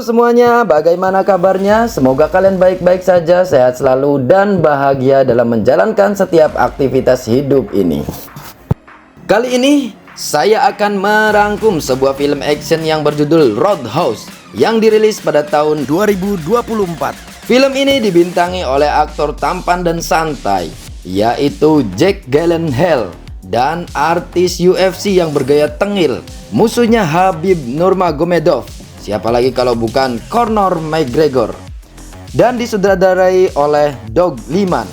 Halo semuanya, bagaimana kabarnya? Semoga kalian baik-baik saja, sehat selalu, dan bahagia dalam menjalankan setiap aktivitas hidup ini. Kali ini, saya akan merangkum sebuah film action yang berjudul Roadhouse yang dirilis pada tahun 2024. Film ini dibintangi oleh aktor tampan dan santai, yaitu Jake Gyllenhaal, dan artis UFC yang bergaya tengil, musuhnya Khabib Nurmagomedov. Siapa lagi kalau bukan Conor McGregor. Dan disutradarai oleh Doug Liman.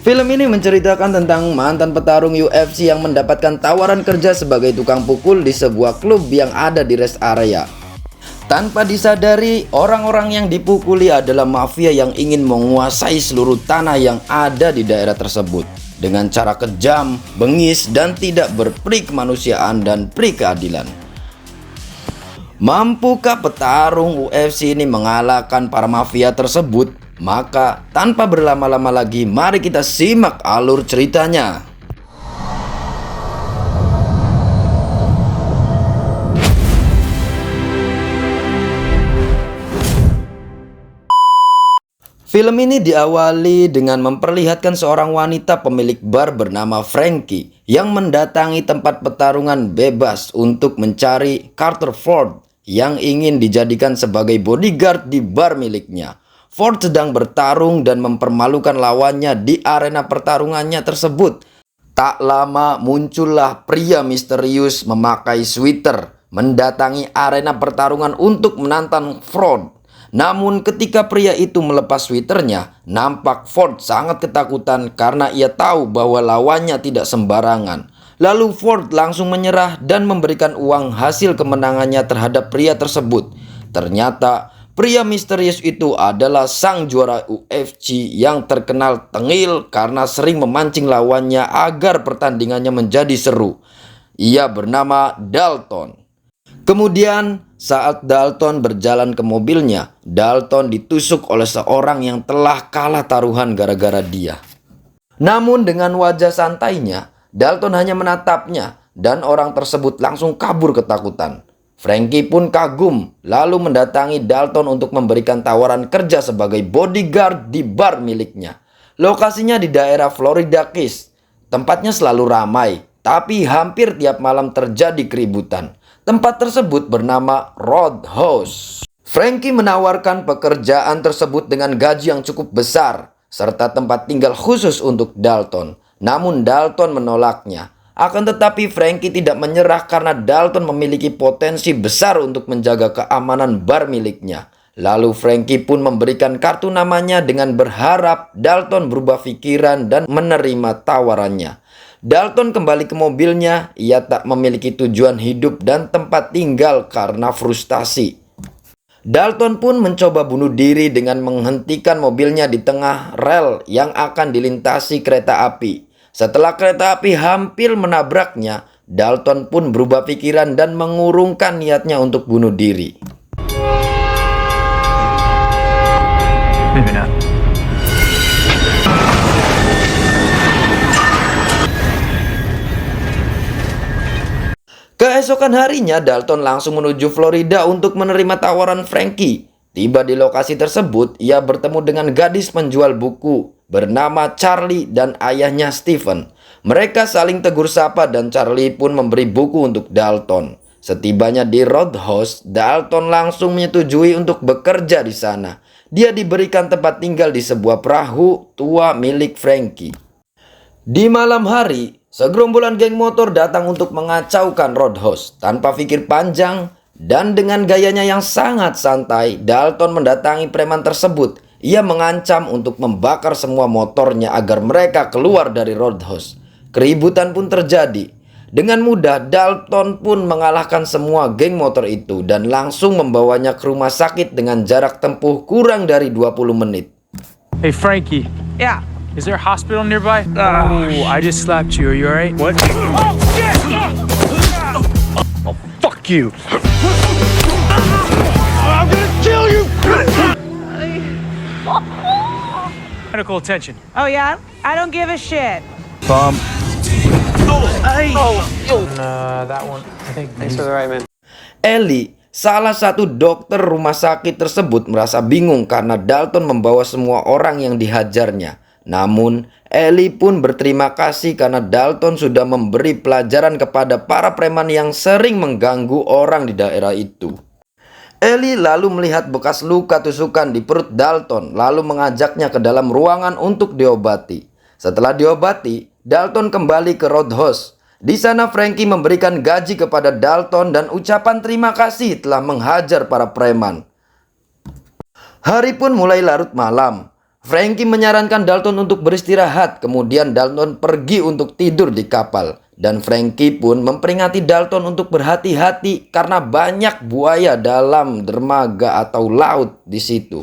Film ini menceritakan tentang mantan petarung UFC yang mendapatkan tawaran kerja sebagai tukang pukul di sebuah klub yang ada di rest area. Tanpa disadari, orang-orang yang dipukuli adalah mafia yang ingin menguasai seluruh tanah yang ada di daerah tersebut dengan cara kejam, bengis, dan tidak berperi kemanusiaan dan peri keadilan. Mampukah petarung UFC ini mengalahkan para mafia tersebut? Maka tanpa berlama-lama lagi, mari kita simak alur ceritanya. Film ini diawali dengan memperlihatkan seorang wanita pemilik bar bernama Frankie yang mendatangi tempat pertarungan bebas untuk mencari Carter Ford yang ingin dijadikan sebagai bodyguard di bar miliknya. Ford sedang bertarung dan mempermalukan lawannya di arena pertarungannya tersebut. Tak lama muncullah pria misterius memakai sweater mendatangi arena pertarungan untuk menantang Ford. Namun ketika pria itu melepas sweaternya, nampak Ford sangat ketakutan karena ia tahu bahwa lawannya tidak sembarangan. Lalu Ford langsung menyerah dan memberikan uang hasil kemenangannya terhadap pria tersebut. Ternyata pria misterius itu adalah sang juara UFC yang terkenal tengil karena sering memancing lawannya agar pertandingannya menjadi seru. Ia bernama Dalton. Kemudian saat Dalton berjalan ke mobilnya, Dalton ditusuk oleh seorang yang telah kalah taruhan gara-gara dia. Namun dengan wajah santainya, Dalton hanya menatapnya dan orang tersebut langsung kabur ketakutan. Frankie pun kagum lalu mendatangi Dalton untuk memberikan tawaran kerja sebagai bodyguard di bar miliknya. Lokasinya di daerah Florida Keys. Tempatnya selalu ramai, tapi hampir tiap malam terjadi keributan. Tempat tersebut bernama Roadhouse. Frankie menawarkan pekerjaan tersebut dengan gaji yang cukup besar serta tempat tinggal khusus untuk Dalton. Namun Dalton menolaknya. Akan tetapi Frankie tidak menyerah karena Dalton memiliki potensi besar untuk menjaga keamanan bar miliknya. Lalu Frankie pun memberikan kartu namanya dengan berharap Dalton berubah pikiran dan menerima tawarannya. Dalton kembali ke mobilnya. Ia tak memiliki tujuan hidup dan tempat tinggal karena frustasi. Dalton pun mencoba bunuh diri dengan menghentikan mobilnya di tengah rel yang akan dilintasi kereta api. Setelah kereta api hampir menabraknya, Dalton pun berubah pikiran dan mengurungkan niatnya untuk bunuh diri. Keesokan harinya, Dalton langsung menuju Florida untuk menerima tawaran Frankie. Tiba di lokasi tersebut, ia bertemu dengan gadis penjual buku bernama Charlie dan ayahnya Stephen. Mereka saling tegur sapa dan Charlie pun memberi buku untuk Dalton. Setibanya di Roadhouse, Dalton langsung menyetujui untuk bekerja di sana. Dia diberikan tempat tinggal di sebuah perahu tua milik Frankie. Di malam hari, segerombolan geng motor datang untuk mengacaukan Roadhouse. Tanpa pikir panjang dan dengan gayanya yang sangat santai, Dalton mendatangi preman tersebut. Ia mengancam untuk membakar semua motornya agar mereka keluar dari Roadhouse. Keributan pun terjadi. Dengan mudah, Dalton pun mengalahkan semua geng motor itu dan langsung membawanya ke rumah sakit dengan jarak tempuh kurang dari 20 menit. Hey Frankie. Yeah. Is there a hospital nearby? Oh, I just slapped you. Are you alright? What? Oh, shit! Oh, fuck you. I'm gonna kill you! Medical attention. Oh, yeah? I don't give a shit. Bump. Hey! That one. I think. Thanks for the right, man. Ellie Salah satu dokter rumah sakit tersebut merasa bingung karena Dalton membawa semua orang yang dihajarnya. Namun, Ellie pun berterima kasih karena Dalton sudah memberi pelajaran kepada para preman yang sering mengganggu orang di daerah itu. Ellie lalu melihat bekas luka tusukan di perut Dalton, lalu mengajaknya ke dalam ruangan untuk diobati. Setelah diobati, Dalton kembali ke Roadhouse. Di sana Frankie memberikan gaji kepada Dalton dan ucapan terima kasih telah menghajar para preman. Hari pun mulai larut malam. Frankie menyarankan Dalton untuk beristirahat, kemudian Dalton pergi untuk tidur di kapal. Dan Frankie pun memperingati Dalton untuk berhati-hati karena banyak buaya dalam dermaga atau laut di situ.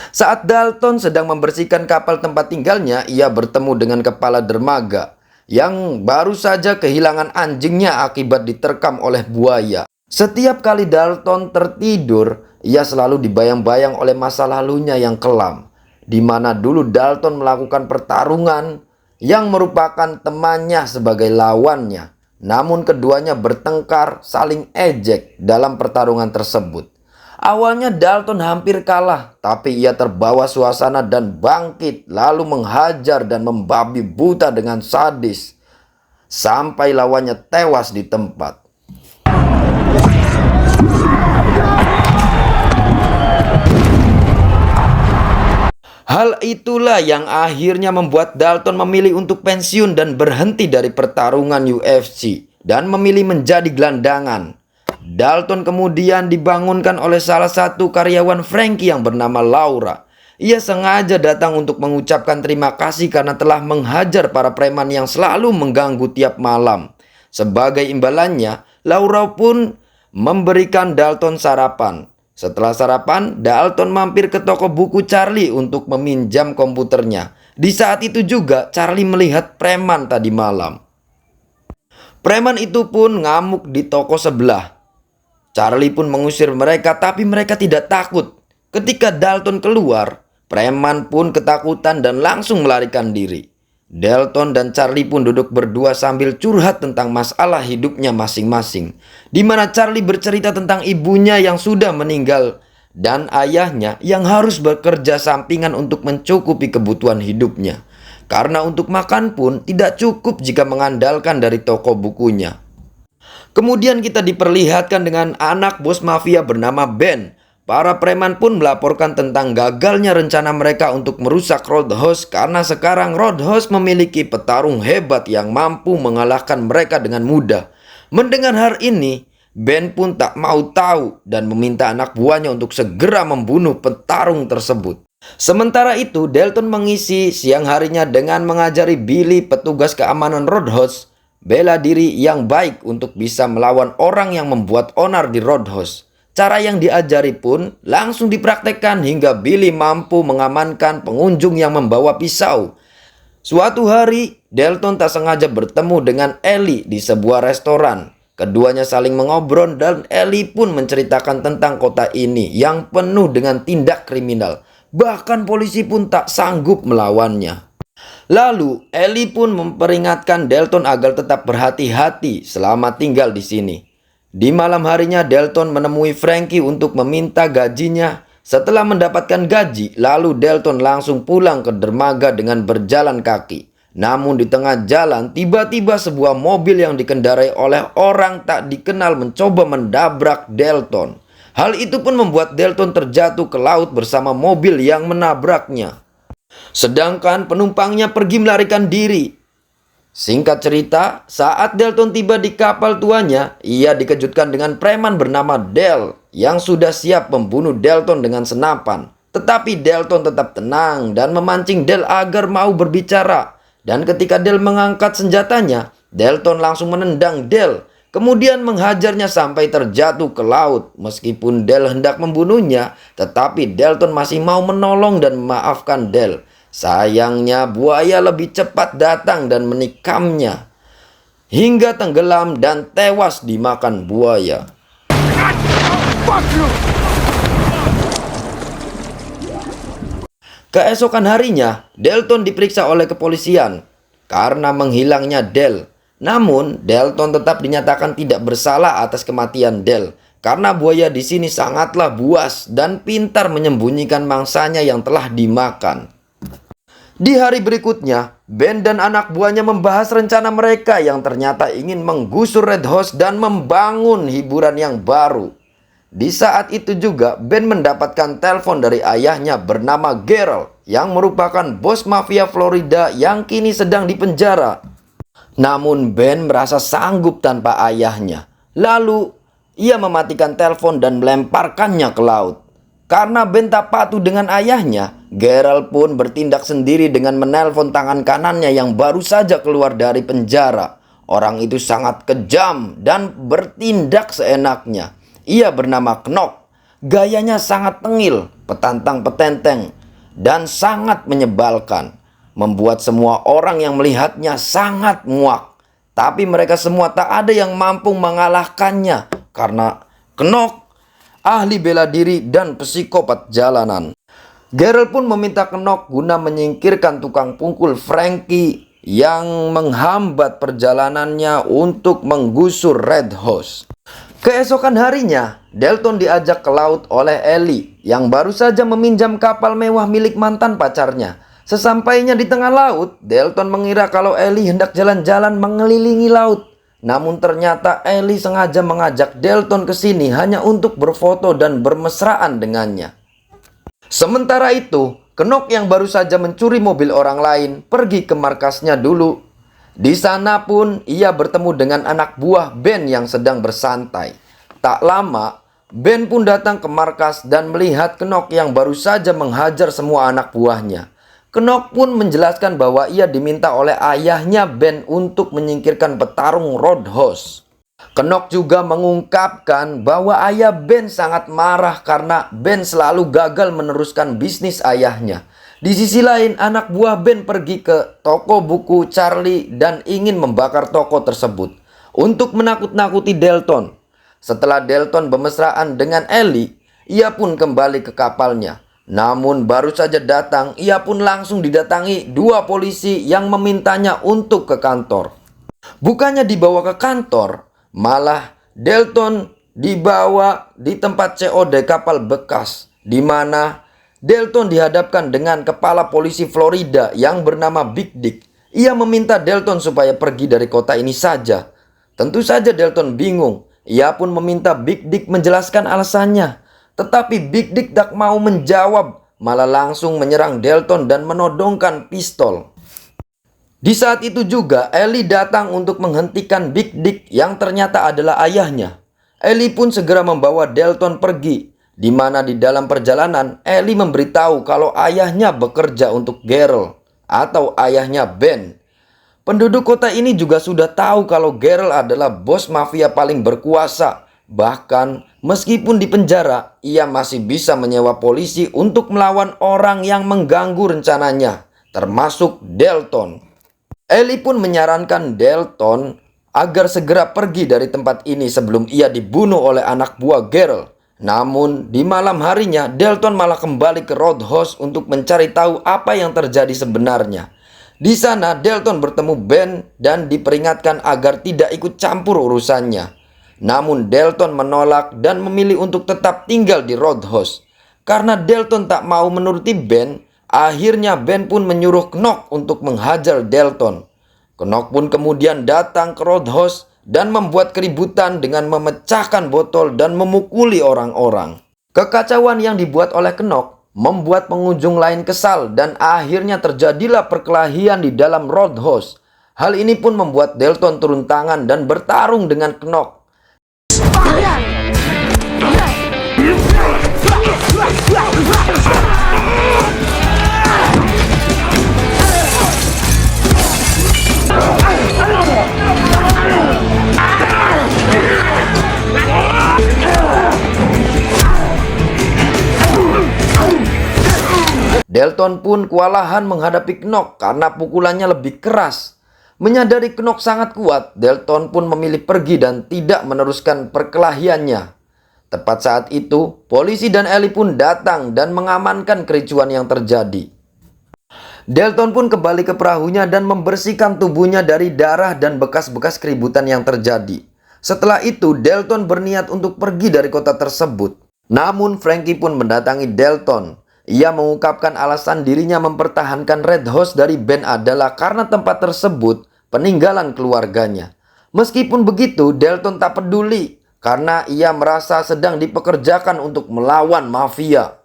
Saat Dalton sedang membersihkan kapal tempat tinggalnya, ia bertemu dengan kepala dermaga yang baru saja kehilangan anjingnya akibat diterkam oleh buaya. Setiap kali Dalton tertidur, ia selalu dibayang-bayang oleh masa lalunya yang kelam, di mana dulu Dalton melakukan pertarungan yang merupakan temannya sebagai lawannya. Namun keduanya bertengkar, saling ejek dalam pertarungan tersebut. Awalnya Dalton hampir kalah, tapi ia terbawa suasana dan bangkit, lalu menghajar dan membabi buta dengan sadis, sampai lawannya tewas di tempat. Hal itulah yang akhirnya membuat Dalton memilih untuk pensiun dan berhenti dari pertarungan UFC dan memilih menjadi gelandangan. Dalton kemudian dibangunkan oleh salah satu karyawan Frankie yang bernama Laura. Ia sengaja datang untuk mengucapkan terima kasih karena telah menghajar para preman yang selalu mengganggu tiap malam. Sebagai imbalannya, Laura pun memberikan Dalton sarapan. Setelah sarapan, Dalton mampir ke toko buku Charlie untuk meminjam komputernya. Di saat itu juga Charlie melihat preman tadi malam. Preman itu pun ngamuk di toko sebelah. Charlie pun mengusir mereka, tapi mereka tidak takut. Ketika Dalton keluar, preman pun ketakutan dan langsung melarikan diri. Dalton dan Charlie pun duduk berdua sambil curhat tentang masalah hidupnya masing-masing, di mana Charlie bercerita tentang ibunya yang sudah meninggal dan ayahnya yang harus bekerja sampingan untuk mencukupi kebutuhan hidupnya. Karena untuk makan pun tidak cukup jika mengandalkan dari toko bukunya. Kemudian kita diperlihatkan dengan anak bos mafia bernama Ben. Para preman pun melaporkan tentang gagalnya rencana mereka untuk merusak Roadhouse karena sekarang Roadhouse memiliki petarung hebat yang mampu mengalahkan mereka dengan mudah. Mendengar hal ini, Ben pun tak mau tahu dan meminta anak buahnya untuk segera membunuh petarung tersebut. Sementara itu, Dalton mengisi siang harinya dengan mengajari Billy, petugas keamanan Roadhouse, bela diri yang baik untuk bisa melawan orang yang membuat onar di Roadhouse. Cara yang diajari pun langsung dipraktekkan hingga Billy mampu mengamankan pengunjung yang membawa pisau. Suatu hari, Dalton tak sengaja bertemu dengan Ellie di sebuah restoran. Keduanya saling mengobrol dan Ellie pun menceritakan tentang kota ini yang penuh dengan tindak kriminal. Bahkan polisi pun tak sanggup melawannya. Lalu, Ellie pun memperingatkan Dalton agar tetap berhati-hati selama tinggal di sini. Di malam harinya, Dalton menemui Frankie untuk meminta gajinya. Setelah mendapatkan gaji, lalu Dalton langsung pulang ke dermaga dengan berjalan kaki. Namun di tengah jalan, tiba-tiba sebuah mobil yang dikendarai oleh orang tak dikenal mencoba mendabrak Dalton. Hal itu pun membuat Dalton terjatuh ke laut bersama mobil yang menabraknya. Sedangkan penumpangnya pergi melarikan diri. Singkat cerita, saat Dalton tiba di kapal tuanya, ia dikejutkan dengan preman bernama Dale yang sudah siap membunuh Dalton dengan senapan. Tetapi Dalton tetap tenang dan memancing Dale agar mau berbicara. Dan ketika Dale mengangkat senjatanya, Dalton langsung menendang Dale, kemudian menghajarnya sampai terjatuh ke laut. Meskipun Dale hendak membunuhnya, tetapi Dalton masih mau menolong dan memaafkan Dale. Sayangnya buaya lebih cepat datang dan menikamnya hingga tenggelam dan tewas dimakan buaya. Keesokan harinya, Dalton diperiksa oleh kepolisian karena menghilangnya Dale. Namun, Dalton tetap dinyatakan tidak bersalah atas kematian Dale karena buaya di sini sangatlah buas dan pintar menyembunyikan mangsanya yang telah dimakan. Di hari berikutnya, Ben dan anak buahnya membahas rencana mereka yang ternyata ingin menggusur Red House dan membangun hiburan yang baru. Di saat itu juga, Ben mendapatkan telepon dari ayahnya bernama Gerald yang merupakan bos mafia Florida yang kini sedang dipenjara. Namun Ben merasa sanggup tanpa ayahnya. Lalu, ia mematikan telepon dan melemparkannya ke laut. Karena Ben tak patuh dengan ayahnya, Gerald pun bertindak sendiri dengan menelpon tangan kanannya yang baru saja keluar dari penjara. Orang itu sangat kejam dan bertindak seenaknya. Ia bernama Knock. Gayanya sangat tengil, petantang-petenteng, dan sangat menyebalkan. Membuat semua orang yang melihatnya sangat muak. Tapi mereka semua tak ada yang mampu mengalahkannya karena Knock ahli bela diri dan psikopat jalanan. Gerald pun meminta Knock guna menyingkirkan tukang pukul Frankie yang menghambat perjalanannya untuk menggusur Red House. Keesokan harinya, Delton diajak ke laut oleh Ellie yang baru saja meminjam kapal mewah milik mantan pacarnya. Sesampainya di tengah laut, Delton mengira kalau Ellie hendak jalan-jalan mengelilingi laut. Namun ternyata Ellie sengaja mengajak Delton ke sini hanya untuk berfoto dan bermesraan dengannya. Sementara itu, Knock yang baru saja mencuri mobil orang lain pergi ke markasnya dulu. Di sana pun ia bertemu dengan anak buah Ben yang sedang bersantai. Tak lama, Ben pun datang ke markas dan melihat Knock yang baru saja menghajar semua anak buahnya. Knock pun menjelaskan bahwa ia diminta oleh ayahnya Ben untuk menyingkirkan petarung Roadhouse. Knock juga mengungkapkan bahwa ayah Ben sangat marah karena Ben selalu gagal meneruskan bisnis ayahnya. Di sisi lain, anak buah Ben pergi ke toko buku Charlie dan ingin membakar toko tersebut untuk menakut-nakuti Delton. Setelah Delton bermesraan dengan Ellie, ia pun kembali ke kapalnya. Namun baru saja datang, ia pun langsung didatangi dua polisi yang memintanya untuk ke kantor. Bukannya dibawa ke kantor, malah Delton dibawa di tempat COD kapal bekas, di mana Delton dihadapkan dengan kepala polisi Florida yang bernama Big Dick. Ia meminta Delton supaya pergi dari kota ini saja. Tentu saja Delton bingung. Ia pun meminta Big Dick menjelaskan alasannya. Tetapi Big Dick tak mau menjawab, malah langsung menyerang Delton dan menodongkan pistol. Di saat itu juga Ellie datang untuk menghentikan Big Dick yang ternyata adalah ayahnya. Ellie pun segera membawa Delton pergi, di mana di dalam perjalanan Ellie memberitahu kalau ayahnya bekerja untuk Gerald atau ayahnya Ben. Penduduk kota ini juga sudah tahu kalau Gerald adalah bos mafia paling berkuasa. Bahkan meskipun di penjara, ia masih bisa menyewa polisi untuk melawan orang yang mengganggu rencananya, termasuk Delton. Ellie pun menyarankan Delton agar segera pergi dari tempat ini sebelum ia dibunuh oleh anak buah Gerald. Namun di malam harinya, Delton malah kembali ke Roadhouse untuk mencari tahu apa yang terjadi sebenarnya. Di sana Delton bertemu Ben dan diperingatkan agar tidak ikut campur urusannya. Namun Delton menolak dan memilih untuk tetap tinggal di Roadhouse. Karena Delton tak mau menuruti Ben, akhirnya Ben pun menyuruh Knock untuk menghajar Delton. Knock pun kemudian datang ke Roadhouse dan membuat keributan dengan memecahkan botol dan memukuli orang-orang. Kekacauan yang dibuat oleh Knock membuat pengunjung lain kesal dan akhirnya terjadilah perkelahian di dalam Roadhouse. Hal ini pun membuat Delton turun tangan dan bertarung dengan Knock. Delton pun kewalahan menghadapi Knock karena pukulannya lebih keras. Menyadari Knock sangat kuat, Delton pun memilih pergi dan tidak meneruskan perkelahiannya. Tepat saat itu, polisi dan Ellie pun datang dan mengamankan kericuan yang terjadi. Delton pun kembali ke perahunya dan membersihkan tubuhnya dari darah dan bekas-bekas keributan yang terjadi. Setelah itu, Delton berniat untuk pergi dari kota tersebut. Namun, Frankie pun mendatangi Delton. Ia mengungkapkan alasan dirinya mempertahankan Red House dari Ben adalah karena tempat tersebut peninggalan keluarganya. Meskipun begitu, Delton tak peduli karena ia merasa sedang dipekerjakan untuk melawan mafia.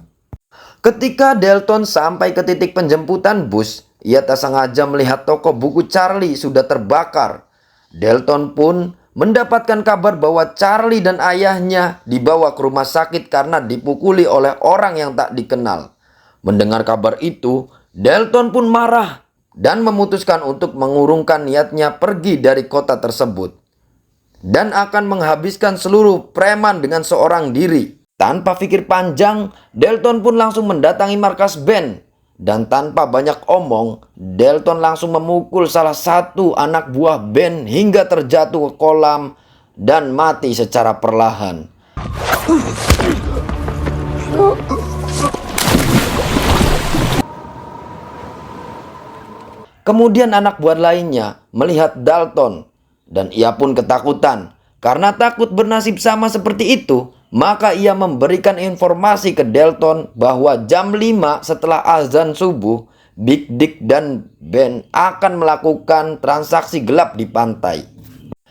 Ketika Delton sampai ke titik penjemputan bus, ia tak sengaja melihat toko buku Charlie sudah terbakar. Delton pun mendapatkan kabar bahwa Charlie dan ayahnya dibawa ke rumah sakit karena dipukuli oleh orang yang tak dikenal. Mendengar kabar itu, Delton pun marah dan memutuskan untuk mengurungkan niatnya pergi dari kota tersebut dan akan menghabiskan seluruh preman dengan seorang diri. Tanpa pikir panjang, Delton pun langsung mendatangi markas Ben. Dan tanpa banyak omong, Delton langsung memukul salah satu anak buah Ben hingga terjatuh ke kolam dan mati secara perlahan. Kemudian anak buah lainnya melihat Dalton dan ia pun ketakutan. Karena takut bernasib sama seperti itu, maka ia memberikan informasi ke Delton bahwa jam 5 setelah azan subuh, Big Dick dan Ben akan melakukan transaksi gelap di pantai.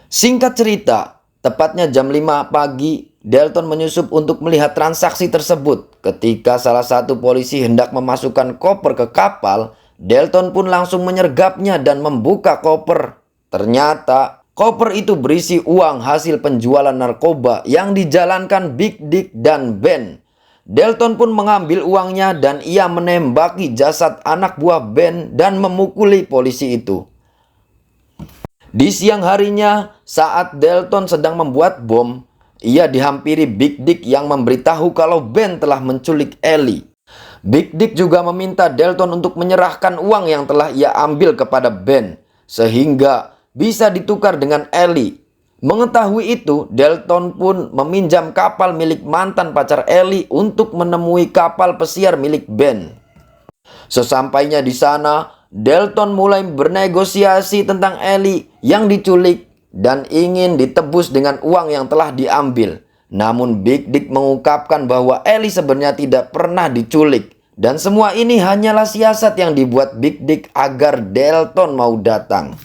Singkat cerita, tepatnya jam 5 pagi, Delton menyusup untuk melihat transaksi tersebut. Ketika salah satu polisi hendak memasukkan koper ke kapal, Delton pun langsung menyergapnya dan membuka koper. Ternyata koper itu berisi uang hasil penjualan narkoba yang dijalankan Big Dick dan Ben. Delton pun mengambil uangnya dan ia menembaki jasad anak buah Ben dan memukuli polisi itu. Di siang harinya, saat Delton sedang membuat bom, ia dihampiri Big Dick yang memberitahu kalau Ben telah menculik Ellie. Big Dick juga meminta Delton untuk menyerahkan uang yang telah ia ambil kepada Ben, sehingga bisa ditukar dengan Ellie. Mengetahui itu, Delton pun meminjam kapal milik mantan pacar Ellie untuk menemui kapal pesiar milik Ben. Sesampainya di sana, Delton mulai bernegosiasi tentang Ellie yang diculik dan ingin ditebus dengan uang yang telah diambil. Namun Big Dick mengungkapkan bahwa Ellie sebenarnya tidak pernah diculik. Dan semua ini hanyalah siasat yang dibuat Big Dick agar Delton mau datang.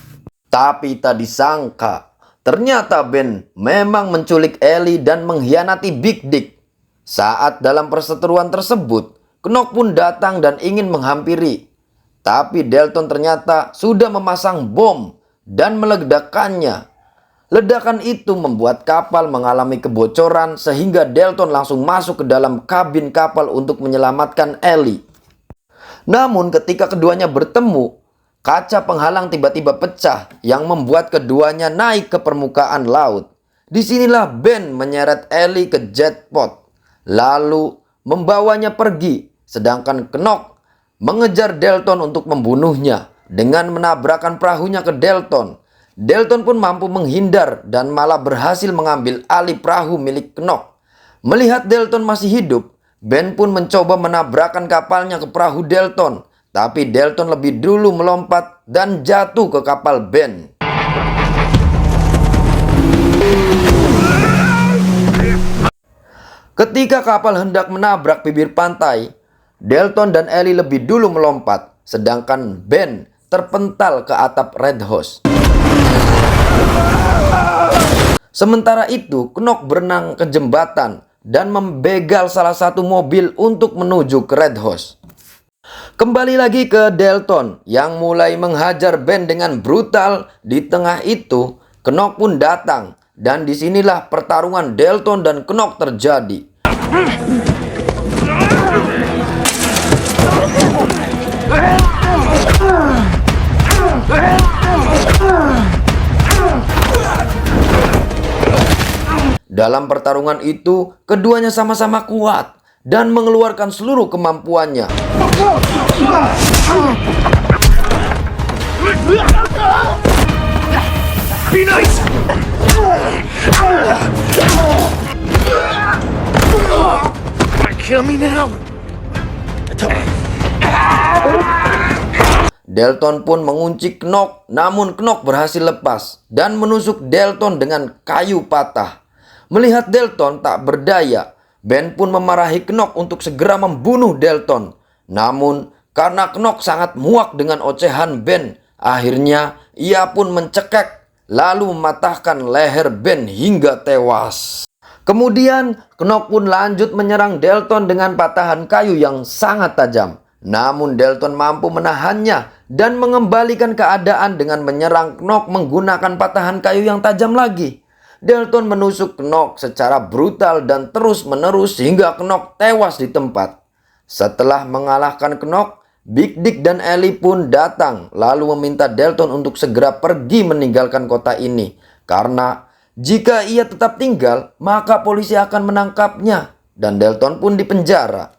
Tapi tak disangka, ternyata Ben memang menculik Ellie dan mengkhianati Big Dick. Saat dalam perseteruan tersebut, Knock pun datang dan ingin menghampiri. Tapi Delton ternyata sudah memasang bom dan meledakkannya. Ledakan itu membuat kapal mengalami kebocoran sehingga Delton langsung masuk ke dalam kabin kapal untuk menyelamatkan Ellie. Namun ketika keduanya bertemu, kaca penghalang tiba-tiba pecah yang membuat keduanya naik ke permukaan laut. Disinilah Ben menyeret Ellie ke jetpot, lalu membawanya pergi. Sedangkan Knock mengejar Delton untuk membunuhnya dengan menabrakkan perahunya ke Delton. Delton pun mampu menghindar dan malah berhasil mengambil alih perahu milik Knock. Melihat Delton masih hidup, Ben pun mencoba menabrakkan kapalnya ke perahu Delton. Tapi Delton lebih dulu melompat dan jatuh ke kapal Ben. Ketika kapal hendak menabrak bibir pantai, Delton dan Ellie lebih dulu melompat, sedangkan Ben terpental ke atap Red House. Sementara itu, Knock berenang ke jembatan dan membegal salah satu mobil untuk menuju ke Red House. Kembali lagi ke Delton yang mulai menghajar Ben dengan brutal. Di tengah itu, Knock pun datang dan disinilah pertarungan Delton dan Knock terjadi. Dalam pertarungan itu, keduanya sama-sama kuat dan mengeluarkan seluruh kemampuannya. Be nice! Kill me now! Delton pun mengunci Knock, namun Knock berhasil lepas dan menusuk Delton dengan kayu patah. Melihat Delton tak berdaya, Ben pun memarahi Knock untuk segera membunuh Delton. Namun, karena Knock sangat muak dengan ocehan Ben, akhirnya ia pun mencekik lalu mematahkan leher Ben hingga tewas. Kemudian, Knock pun lanjut menyerang Delton dengan patahan kayu yang sangat tajam. Namun Delton mampu menahannya dan mengembalikan keadaan dengan menyerang Knock menggunakan patahan kayu yang tajam lagi. Delton menusuk Knock secara brutal dan terus-menerus hingga Knock tewas di tempat. Setelah mengalahkan Knock, Big Dick dan Ellie pun datang lalu meminta Delton untuk segera pergi meninggalkan kota ini. Karena jika ia tetap tinggal, maka polisi akan menangkapnya dan Delton pun dipenjara.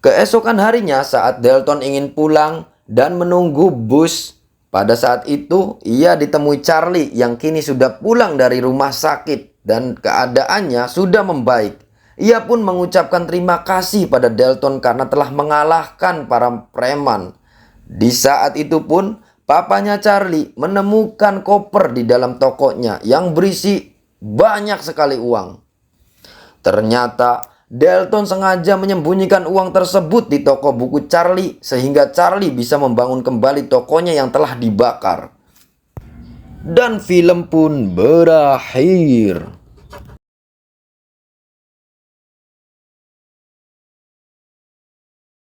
Keesokan harinya saat Delton ingin pulang dan menunggu bus, pada saat itu ia ditemui Charlie yang kini sudah pulang dari rumah sakit dan keadaannya sudah membaik. Ia pun mengucapkan terima kasih pada Delton karena telah mengalahkan para preman. Di saat itu pun papanya Charlie menemukan koper di dalam tokonya yang berisi banyak sekali uang. Ternyata Delton sengaja menyembunyikan uang tersebut di toko buku Charlie sehingga Charlie bisa membangun kembali tokonya yang telah dibakar. Dan film pun berakhir.